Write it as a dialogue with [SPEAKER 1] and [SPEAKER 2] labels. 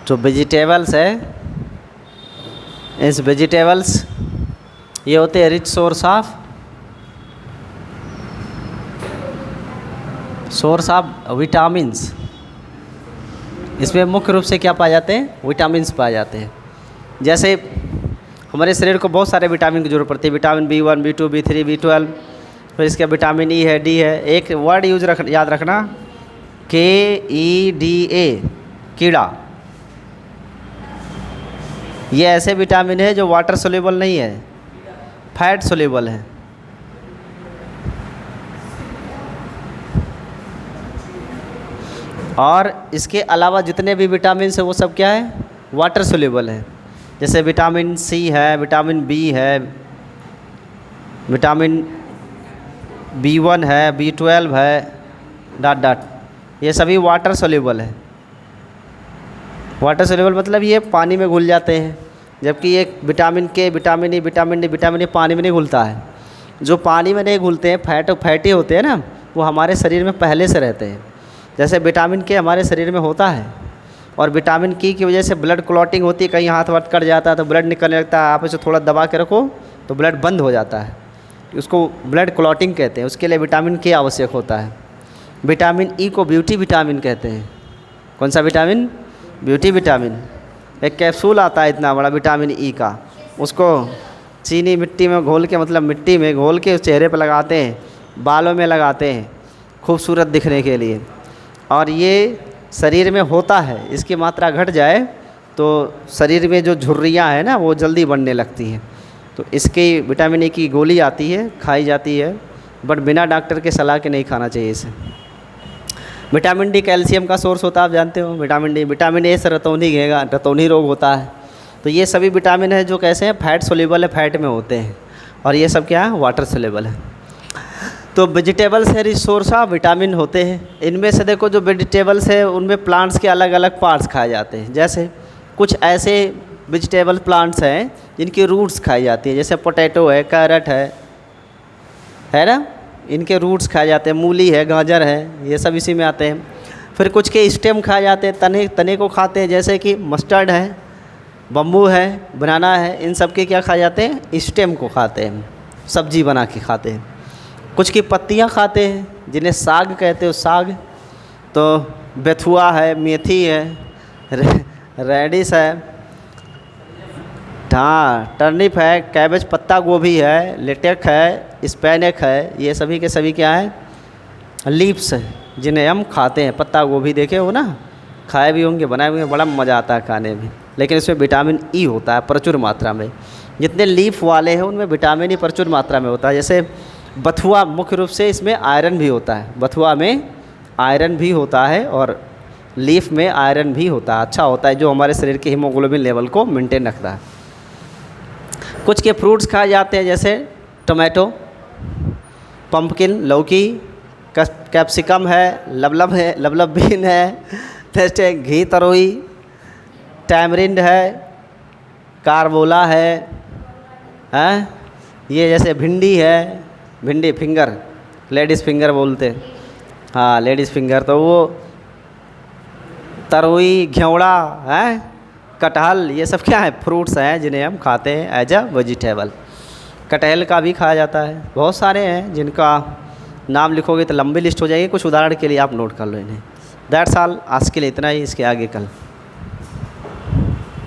[SPEAKER 1] जो वेजिटेबल्स है, इस वेजिटेबल्स ये होते हैं रिच सोर्स ऑफ विटामिन्स। इसमें मुख्य रूप से क्या पाए जाते हैं? विटामिन्स पाए जाते हैं। जैसे हमारे शरीर को बहुत सारे विटामिन की जरूरत पड़ती है, vitamin B1, B2, B3, B12, फिर इसके विटामिन ई है, डी है। एक वर्ड याद रखना, KEDA, कीड़ा। ये ऐसे विटामिन है जो वाटर सोल्यूबल नहीं है, फैट सोल्यूबल है। और इसके अलावा जितने भी विटामिन है वो सब क्या है? वाटर सोल्यूबल है। जैसे विटामिन सी है, विटामिन बी है, विटामिन B1 है, B12 है, डॉट, ये सभी वाटर सोल्यूबल है। वाटर सोल्यूबल मतलब ये पानी में घुल जाते हैं, जबकि ये विटामिन के, vitamin E, vitamin D, vitamin A पानी में नहीं घुलता है। जो पानी में नहीं घुलते हैं, फैटी होते हैं ना, वो हमारे शरीर में पहले से रहते हैं। जैसे विटामिन के हमारे शरीर में होता है, और विटामिन की वजह से ब्लड क्लॉटिंग होती है, कहीं हाथ वाथ कट जाता है तो ब्लड निकलने लगता है, आप इसे थोड़ा दबा के रखो तो ब्लड बंद हो जाता है, उसको ब्लड क्लॉटिंग कहते हैं। उसके लिए विटामिन के आवश्यक होता है। विटामिन ई को ब्यूटी विटामिन कहते हैं। कौन सा विटामिन? Beauty vitamin. एक कैप्सूल आता है इतना बड़ा विटामिन ई का, उसको चीनी मिट्टी में घोल के, मतलब मिट्टी में घोल के चेहरे पर लगाते हैं, बालों में लगाते हैं खूबसूरत दिखने के लिए। और ये शरीर में होता है, इसकी मात्रा घट जाए तो शरीर में जो झुर्रियाँ हैं ना वो जल्दी बनने लगती हैं। तो इसकी विटामिन ए की गोली आती है, खाई जाती है, बट बिना डॉक्टर के सलाह के नहीं खाना चाहिए इसे। विटामिन डी कैल्शियम का सोर्स होता है, आप जानते हो। विटामिन ए से रतौनी रोग होता है। तो ये सभी विटामिन है जो कैसे हैं? फैट सोल्यूबल है, फैट में होते हैं। और ये सब क्या है? वाटर सोल्यूबल है। तो वेजिटेबल्स है रिच सोर्स ऑफ विटामिन होते हैं। इनमें से देखो जो वेजिटेबल्स है उनमें प्लांट्स के अलग अलग पार्ट्स खाए जाते हैं। जैसे कुछ ऐसे वेजिटेबल प्लांट्स हैं जिनकी रूट्स खाई जाती हैं, जैसे पोटैटो है, कैरेट है ना, इनके रूट्स खाए जाते हैं। मूली है, गाजर है, ये सब इसी में आते हैं। फिर कुछ के स्टेम खाए जाते हैं, तने को खाते हैं, जैसे कि मस्टर्ड है, बम्बू है, बनाना है, इन सब के क्या खाए जाते हैं? स्टेम को खाते हैं, सब्जी बना के खाते हैं। कुछ की पत्तियां खाते हैं, जिन्हें साग कहते हो, साग। तो बेथुआ है, मेथी है, रेडिश है, हाँ टर्निप है, कैबेज, पत्ता गोभी है, लेटेक है, स्पैनेक है, ये सभी के सभी क्या है? लीव्स है, जिन्हें हम खाते हैं। पत्ता गोभी देखे हो ना, खाए भी होंगे, बनाए हुए, बड़ा मज़ा आता है खाने में। लेकिन इसमें विटामिन ई होता है प्रचुर मात्रा में। जितने लीफ वाले हैं उनमें विटामिन ई प्रचुर मात्रा में होता है। जैसे बथुआ, मुख्य रूप से इसमें आयरन भी होता है। बथुआ में आयरन भी होता है और लीफ में आयरन भी होता है, अच्छा होता है, जो हमारे शरीर के हीमोग्लोबिन लेवल को मेंटेन रखता है। कुछ के फ्रूट्स खाए जाते हैं, जैसे टोमेटो, पंपकिन, लौकी, कैप्सिकम है, लबलब बीन है, जैसे घी तरोई, टैमरिंड है, कारबोला है, ये जैसे भिंडी है, भिंडी फिंगर, लेडीज़ फिंगर बोलते हैं, हाँ लेडीज़ फिंगर। तो वो तरोई, घेवड़ा है, कटहल, ये सब क्या है? फ्रूट्स हैं जिन्हें हम खाते हैं एज अ वेजिटेबल। कटहल का भी खाया जाता है। बहुत सारे हैं जिनका नाम लिखोगे तो लंबी लिस्ट हो जाएगी। कुछ उदाहरण के लिए आप नोट कर लो इन्हें। दैट्स ऑल, आज के लिए इतना ही, इसके आगे कल।